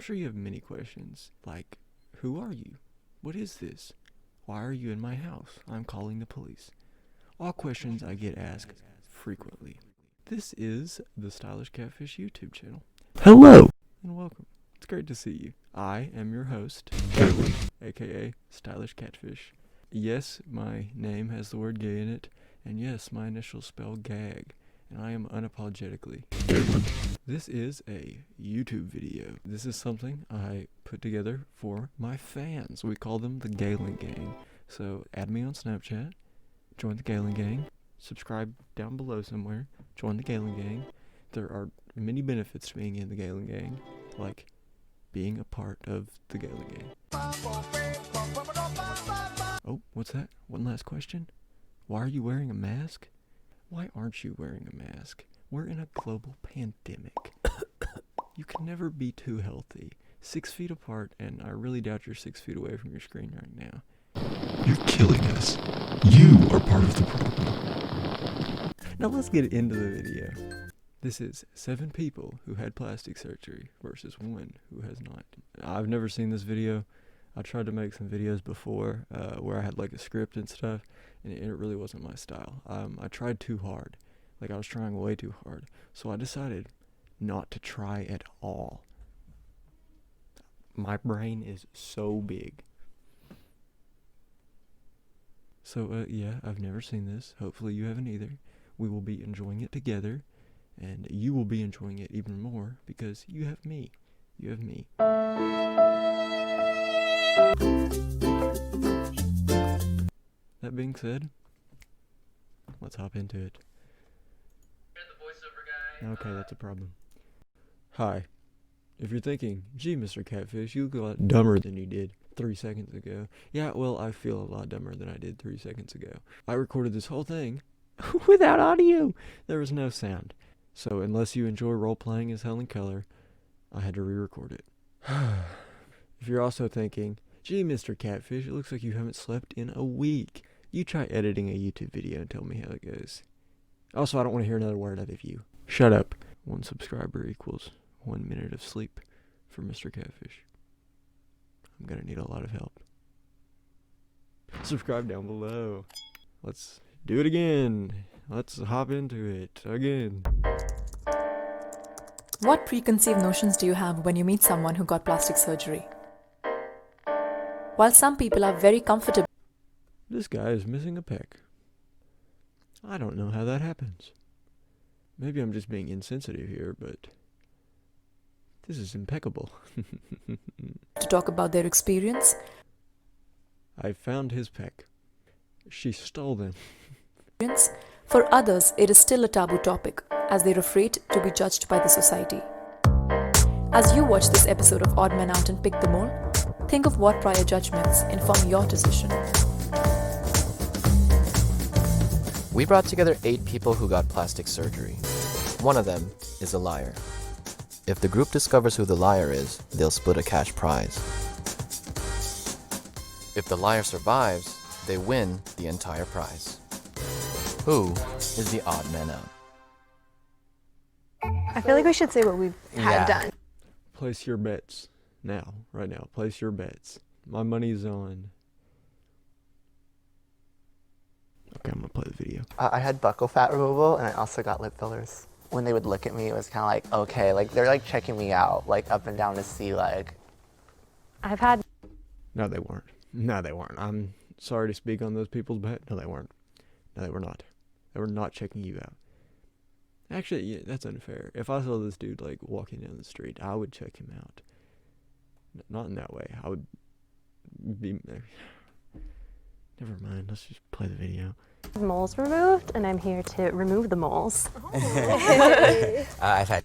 sure you have many questions, like, who are you? What is this? Why are you in my house? I'm calling the police. All questions I get asked frequently. This is the Stylish Catfish YouTube channel. Hello! And welcome. It's great to see you. I am your host, aka Stylish Catfish. Yes, my name has the word gay in it, and yes, my initials spell gag, and I am unapologetically. This is a YouTube video. This is something I put together for my fans. We call them the Galen Gang. So add me on Snapchat, join the Galen Gang, subscribe down below somewhere, join the Galen Gang. There are many benefits to being in the Galen Gang, like being a part of the Galen Gang. Oh, what's that? One last question. Why are you wearing a mask? Why aren't you wearing a mask? We're in a global pandemic. You can never be too healthy. 6 feet apart, and I really doubt you're 6 feet away from your screen right now. You're killing us. You are part of the problem. Now let's get into the video. This is 7 people who had plastic surgery versus 1 who has not. I've never seen this video. I tried to make some videos before where I had like a script and stuff, and it really wasn't my style. I tried too hard. Like, I was trying way too hard. So I decided not to try at all. My brain is so big. So, yeah, I've never seen this. Hopefully you haven't either. We will be enjoying it together, and you will be enjoying it even more because you have me. You have me. That being said, let's hop into it. Okay, that's a problem. Hi. If you're thinking, gee, Mr. Catfish, you look a lot dumber than you did 3 seconds ago. Yeah, well, I feel a lot dumber than I did 3 seconds ago. I recorded this whole thing without audio. There was no sound. So unless you enjoy role-playing as Helen Keller, I had to re-record it. If you're also thinking, gee, Mr. Catfish, it looks like you haven't slept in a week. You try editing a YouTube video and tell me how it goes. Also, I don't want to hear another word out of you. Shut up. 1 subscriber equals 1 minute of sleep for Mr. Catfish. I'm gonna need a lot of help. Subscribe down below. Let's do it again. Let's hop into it again. What preconceived notions do you have when you meet someone who got plastic surgery? While some people are very comfortable, This guy is missing a pec. I don't know how that happens. Maybe I'm just being insensitive here, but this is impeccable. to talk about their experience, I found his pec. She stole them. for others it is still a taboo topic as they're afraid to be judged by the society. As you watch this episode of Odd Men Out and Pick the Mole, think of what prior judgments inform your decision. We brought together 8 people who got plastic surgery. One of them is a liar. If the group discovers who the liar is, they'll split a cash prize. If the liar survives, they win the entire prize. Who is the odd man out? I feel like we should say what we've had done. Place your bets. Now, right now, place your bets. My money's on... Okay, I'm gonna play the video. I had buccal fat removal, and I also got lip fillers. When they would look at me, it was kind of like, okay, like they're like checking me out, like up and down to see like. I've had. No, they weren't. No, they weren't. I'm sorry to speak on those people's bet. No, they weren't. No, they were not. They were not checking you out. Actually, yeah, that's unfair. If I saw this dude like walking down the street, I would check him out. Not in that way. I would be... Never mind. Let's just play the video. Moles removed, and I'm here to remove the moles. I've had...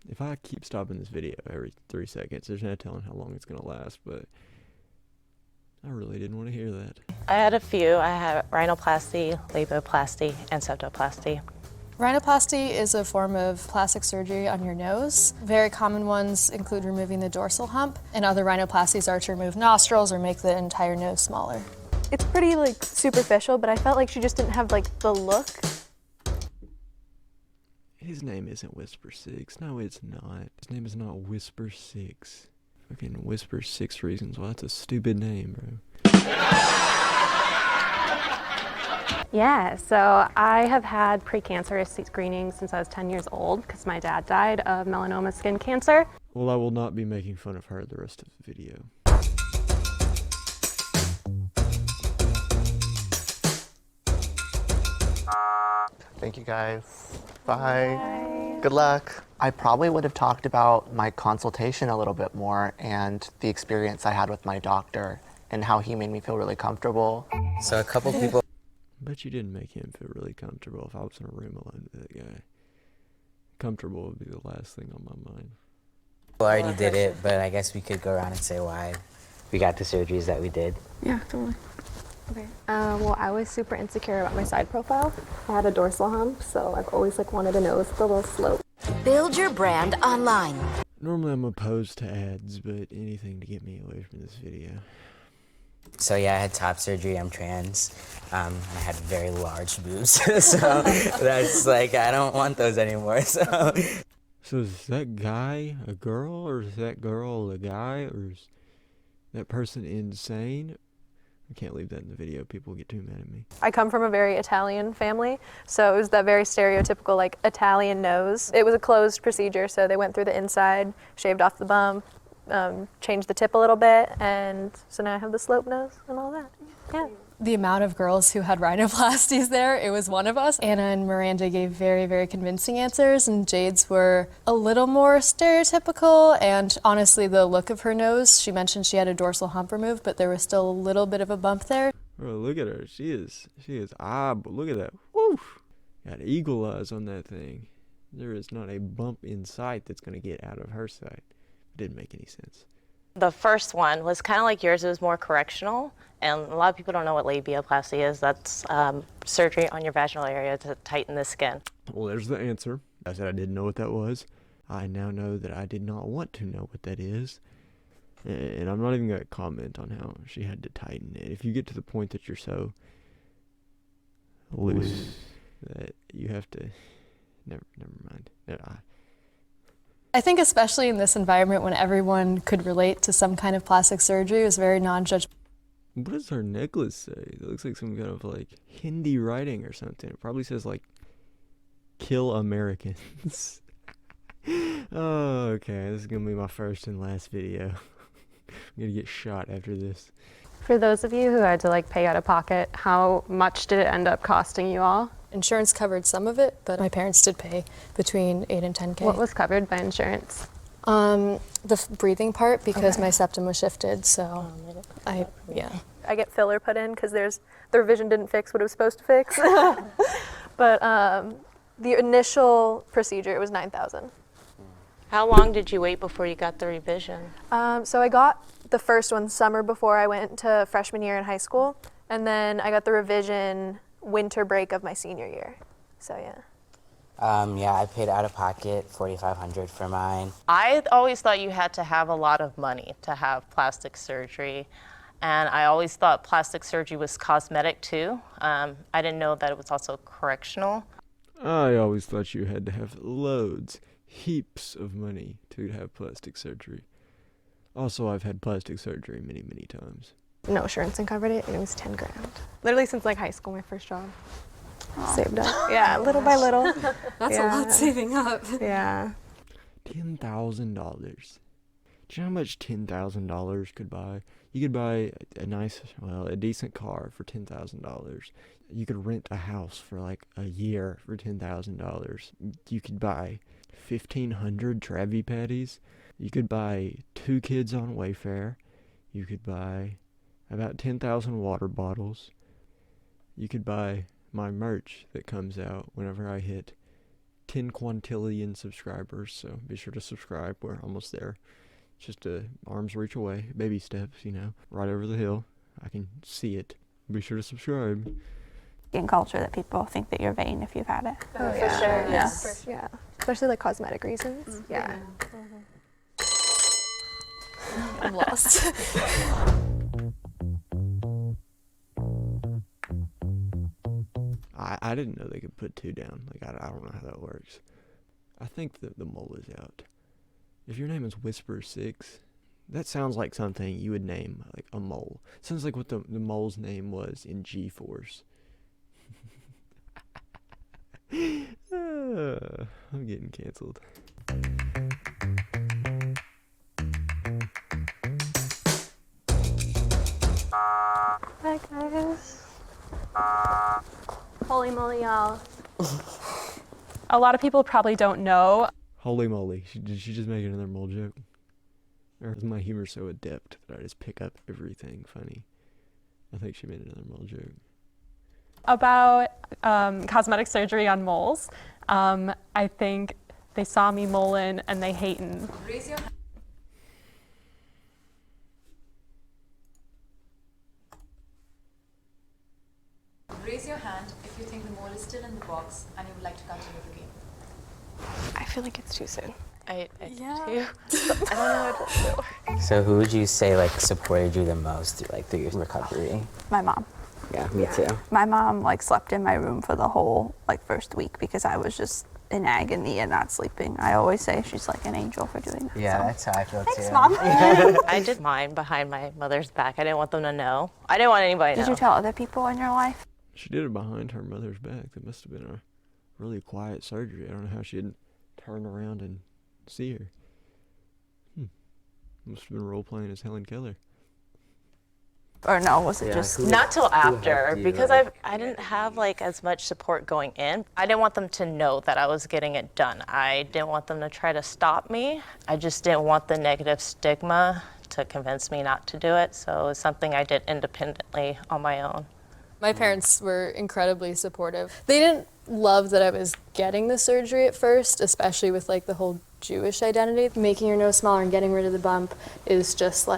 If I keep stopping this video every 3 seconds, there's no telling how long it's going to last, but I really didn't want to hear that. I had a few. I had rhinoplasty, laboplasty, and septoplasty. Rhinoplasty is a form of plastic surgery on your nose. Very common ones include removing the dorsal hump, and other rhinoplasties are to remove nostrils or make the entire nose smaller. It's pretty like superficial, but I felt like she just didn't have like the look. His name isn't Whisper SIXX. No, it's not. His name is not Whisper SIXX. Fucking Whisper 6 Reasons. Well, that's a stupid name, bro. Yeah, so I have had precancerous screenings since I was 10 years old because my dad died of melanoma skin cancer. Well, I will not be making fun of her the rest of the video. Thank you guys. Bye. Good luck. I probably would have talked about my consultation a little bit more and the experience I had with my doctor and how he made me feel really comfortable. So a couple people Bet you didn't make him feel really comfortable if I was in a room alone with that guy. Comfortable would be the last thing on my mind. already did it, but I guess we could go around and say why we got the surgeries that we did. Yeah, totally. Okay. Well, I was super insecure about my side profile. I had a dorsal hump, so I've always wanted a nose with a little slope. Build your brand online. Normally I'm opposed to ads, but anything to get me away from this video. So yeah, I had top surgery. I'm trans. And I had very large boobs, so that's I don't want those anymore. So is that guy a girl, or is that girl a guy, or is that person insane? I can't leave that in the video. People get too mad at me. I come from a very Italian family, so it was that very stereotypical Italian nose. It was a closed procedure, so they went through the inside, shaved off the bump, changed the tip a little bit, and so now I have the slope nose and all that. Yeah. The amount of girls who had rhinoplasties there, it was one of us. Anna and Miranda gave very, very convincing answers, and Jade's were a little more stereotypical, and honestly the look of her nose, she mentioned she had a dorsal hump removed, but there was still a little bit of a bump there. Bro, look at her. She is but look at that. Woo! Got eagle eyes on that thing. There is not a bump in sight that's going to get out of her sight. It didn't make any sense. The first one was kind of like yours. It was more correctional, and a lot of people don't know what labiaplasty is. That's surgery on your vaginal area to tighten the skin. Well, there's the answer. I said I didn't know what that was. I now know that I did not want to know what that is. And I'm not even going to comment on how she had to tighten it. If you get to the point that you're so loose that you have to... Never mind. I think especially in this environment when everyone could relate to some kind of plastic surgery, it was very non-judgmental. What does her necklace say? It looks like some kind of Hindi writing or something. It probably says kill Americans. Oh, okay. This is going to be my first and last video. I'm going to get shot after this. For those of you who had to pay out of pocket, how much did it end up costing you all? Insurance covered some of it, but my parents did pay between $8,000 and $10,000. What was covered by insurance? The breathing part, because my septum was shifted, so I get filler put in because the revision didn't fix what it was supposed to fix. But the initial procedure, it was $9,000. How long did you wait before you got the revision? So I got the first one summer before I went to freshman year in high school, and then I got the revision winter break of my senior year. So yeah. Yeah, I paid out of pocket $4,500 for mine. I always thought you had to have a lot of money to have plastic surgery, and I always thought plastic surgery was cosmetic too. I didn't know that it was also correctional. I always thought you had to have heaps of money to have plastic surgery. Also, I've had plastic surgery many, many times. No insurance covered it, and it was $10,000. Literally since high school, my first job. Saved up. Yeah, little by little. That's a lot saving up. Yeah. $10,000. Do you know how much $10,000 could buy? You could buy a decent car for $10,000. You could rent a house for a year for $10,000. You could buy 1,500 Travi patties. You could buy 2 kids on Wayfair. You could buy about 10,000 water bottles. You could buy my merch that comes out whenever I hit 10 quintillion subscribers, so be sure to subscribe. We're almost there. Just a arm's reach away, baby steps, right over the hill. I can see it. Be sure to subscribe. In culture that people think that you're vain if you've had it. Oh, for sure. Yes. Yeah. Especially cosmetic reasons. Mm-hmm. Yeah. Mm-hmm. I'm lost. I didn't know they could put 2 down. I don't know how that works. I think the mole is out. If your name is Whisper SIXX, that sounds like something you would name like a mole. Sounds like what the mole's name was in G-Force. I'm getting canceled. Hi guys. Holy moly, y'all. A lot of people probably don't know. Holy moly. Did she just make another mole joke? Or is my humor so adept that I just pick up everything funny? I think she made another mole joke. About cosmetic surgery on moles. I think they saw me moling and they hating. Raise your hand. Raise your hand if you think the mole is still in the box and you would like to continue the game. I feel like it's too soon. I do too. I don't know what to do. So who would you say like supported you the most through your recovery? My mom. Yeah, me too. My mom slept in my room for the whole first week because I was just in agony and not sleeping. I always say she's like an angel for doing that. Yeah, so. that's how I feel Thanks, too. Mom. I did mine behind my mother's back. I didn't want them to know. I didn't want anybody to know. Did you tell other people in your life? She did it behind her mother's back. That must have been a really quiet surgery. I don't know how she didn't turn around and see her. Must have been role-playing as Helen Keller. Or no, was it just... Not till after, because I didn't have as much support going in. I didn't want them to know that I was getting it done. I didn't want them to try to stop me. I just didn't want the negative stigma to convince me not to do it, so it's something I did independently on my own. My parents were incredibly supportive. They didn't love that I was getting the surgery at first, especially with the whole Jewish identity. Making your nose smaller and getting rid of the bump is just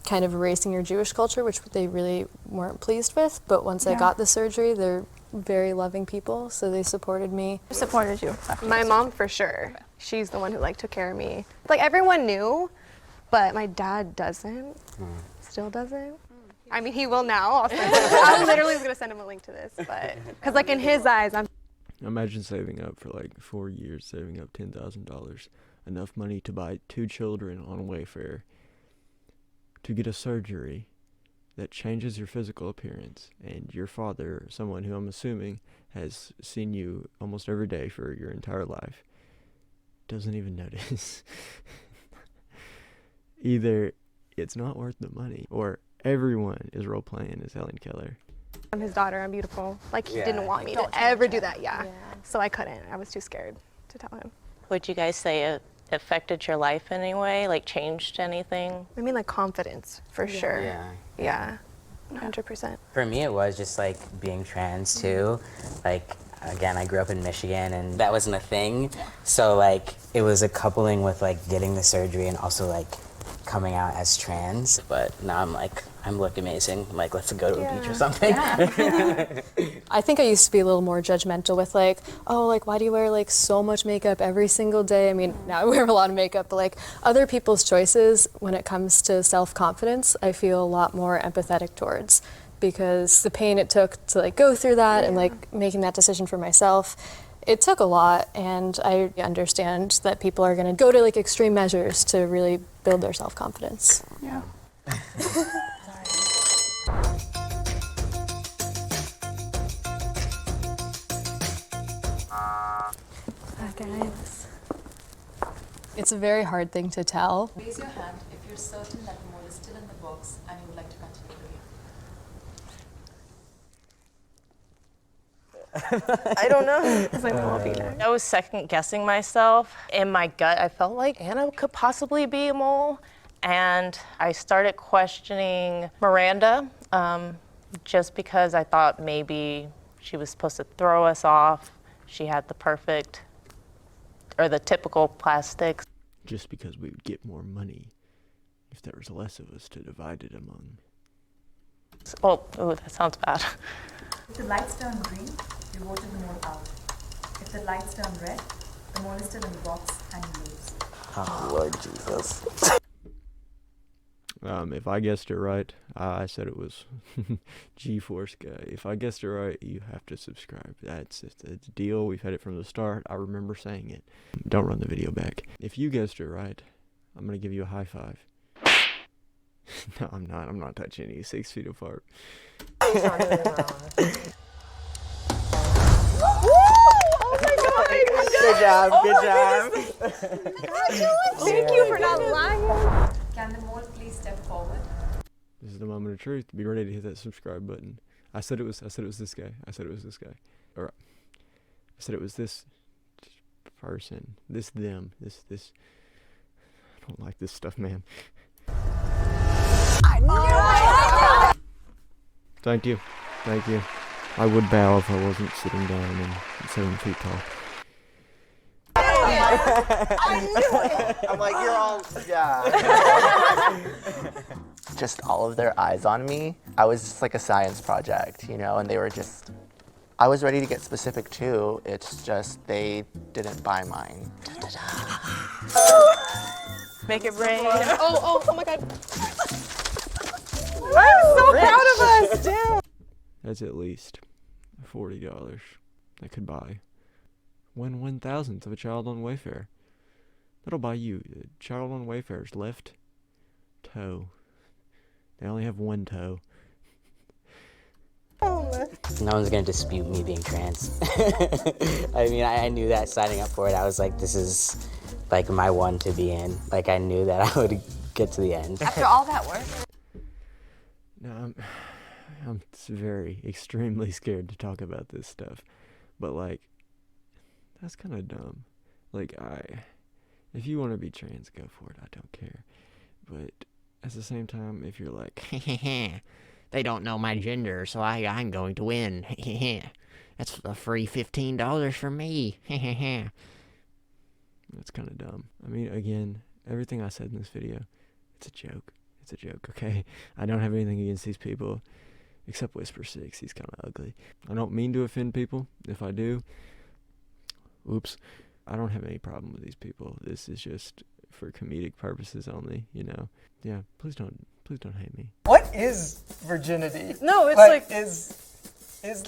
kind of erasing your Jewish culture, which they really weren't pleased with. But once I got the surgery, they're very loving people, so they supported me. Who supported you? My mom, for sure. She's the one who took care of me. Everyone knew, but my dad doesn't. Still doesn't. I mean, he will now. I literally was gonna send him a link to this, but because in his eyes, I'm. Imagine saving up for 4 years, saving up $10,000, enough money to buy 2 children on Wayfair, to get a surgery that changes your physical appearance, and your father, someone who I'm assuming has seen you almost every day for your entire life, doesn't even notice. Either it's not worth the money, or everyone is role-playing as Helen Keller. I'm his daughter, I'm beautiful. He didn't want me to ever do that, So I couldn't. I was too scared to tell him. Would you guys say it affected your life in any way? Changed anything? I mean, confidence, for sure. Yeah. 100%. For me, it was just being trans too. Again, I grew up in Michigan, and that wasn't a thing. So it was a coupling with getting the surgery and also coming out as trans. But now I'm look amazing. Let's go to a beach or something. I think I used to be a little more judgmental with why do you wear so much makeup every single day? I mean, now I wear a lot of makeup, but other people's choices when it comes to self-confidence, I feel a lot more empathetic towards, because the pain it took to go through that and making that decision for myself, it took a lot, and I understand that people are going to go to extreme measures to really build their self-confidence. Yeah. Hi guys. It's a very hard thing to tell. Raise your hand if you're certain that the mole is still in the box and you would like to continue the game. I don't know. I was second guessing myself. In my gut, I felt like Anna could possibly be a mole. And I started questioning Miranda, just because I thought maybe she was supposed to throw us off. She had the perfect, or the typical plastics. Just because we would get more money if there was less of us to divide it among. Oh, ooh, that sounds bad. If the lights turn green, you voted the mole out. If the lights turn red, the mole is still in the box and you lose. Oh, Lord Jesus. If I guessed it right, I said it was G-Force Guy. If I guessed it right, you have to subscribe. It's a deal. We've had it from the start. I remember saying it. Don't run the video back. If you guessed it right, I'm going to give you a high five. No, I'm not. I'm not touching any 6 feet apart. Good job, good job. Thank you for not lying. Can the mole please step forward? This is the moment of truth. Be ready to hit that subscribe button. I said it was this guy. I said it was this guy. Or I said it was this person. This them. This I don't like this stuff, man. I knew it! Thank you. Thank you. I would bow if I wasn't sitting down and 7 feet tall. I knew it! I'm like, you're all, yeah. Just all of their eyes on me. I was just like a science project, you know, and they were just, I was ready to get specific too. It's just they didn't buy mine. Make it rain. Oh my God. I'm so proud of us, dude. That's at least $40 that could buy 1/1000th of a child on Wayfair. That'll buy you a child on Wayfair's left toe. They only have one toe. No one's gonna dispute me being trans. I mean, I knew that signing up for it. I was like, this is like my one to be in. Like, I knew that I would get to the end. After all that work. No, I'm very, extremely scared to talk about this stuff. But, like, that's kind of dumb. Like, if you want to be trans, go for it. I don't care. But at the same time, if you're like, they don't know my gender, so I'm going to win. That's a free $15 for me. That's kind of dumb. I mean, again, everything I said in this video, it's a joke. It's a joke, okay? I don't have anything against these people, except Whisper 6. He's kind of ugly. I don't mean to offend people. If I do, oops. I don't have any problem with these people. This is just for comedic purposes only, you know? Yeah, please don't hate me. What is virginity? No, it's like is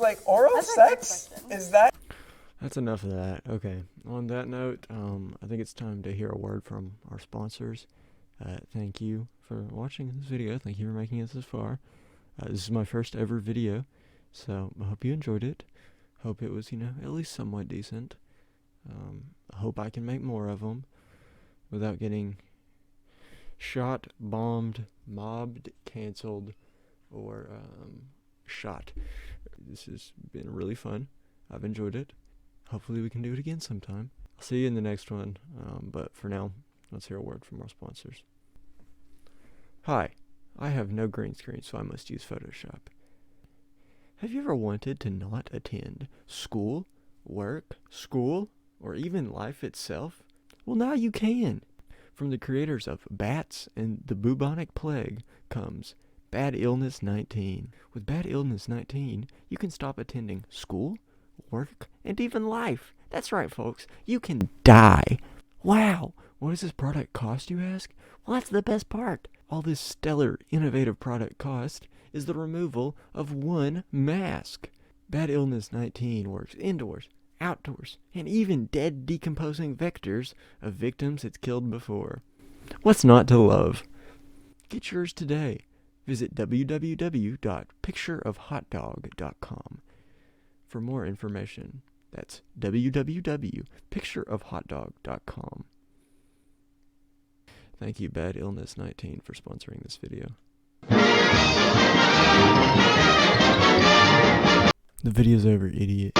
like oral sex? Is that? That's enough of that. Okay. On that note, I think it's time to hear a word from our sponsors. Thank you for watching this video. Thank you for making it this far. This is my first ever video, so I hope you enjoyed it. Hope it was, you know, at least somewhat decent. I hope I can make more of them without getting shot, bombed, mobbed, canceled, or shot. This has been really fun. I've enjoyed it. Hopefully we can do it again sometime. I'll see you in the next one, but for now, let's hear a word from our sponsors. Hi, I have no green screen, so I must use Photoshop. Have you ever wanted to not attend school, work, or even life itself? Well, now you can. From the creators of Bats and the Bubonic Plague comes Bad Illness 19. With Bad Illness 19, you can stop attending school, work, and even life. That's right, folks. You can die. Wow. What does this product cost, you ask? Well, that's the best part. All this stellar, innovative product cost is the removal of one mask. Bad Illness 19 works indoors, outdoors, and even dead decomposing vectors of victims it's killed before. What's not to love? Get yours today. Visit www.pictureofhotdog.com for more information. That's www.pictureofhotdog.com. Thank you, Bad Illness 19, for sponsoring this video. The video's over, idiot.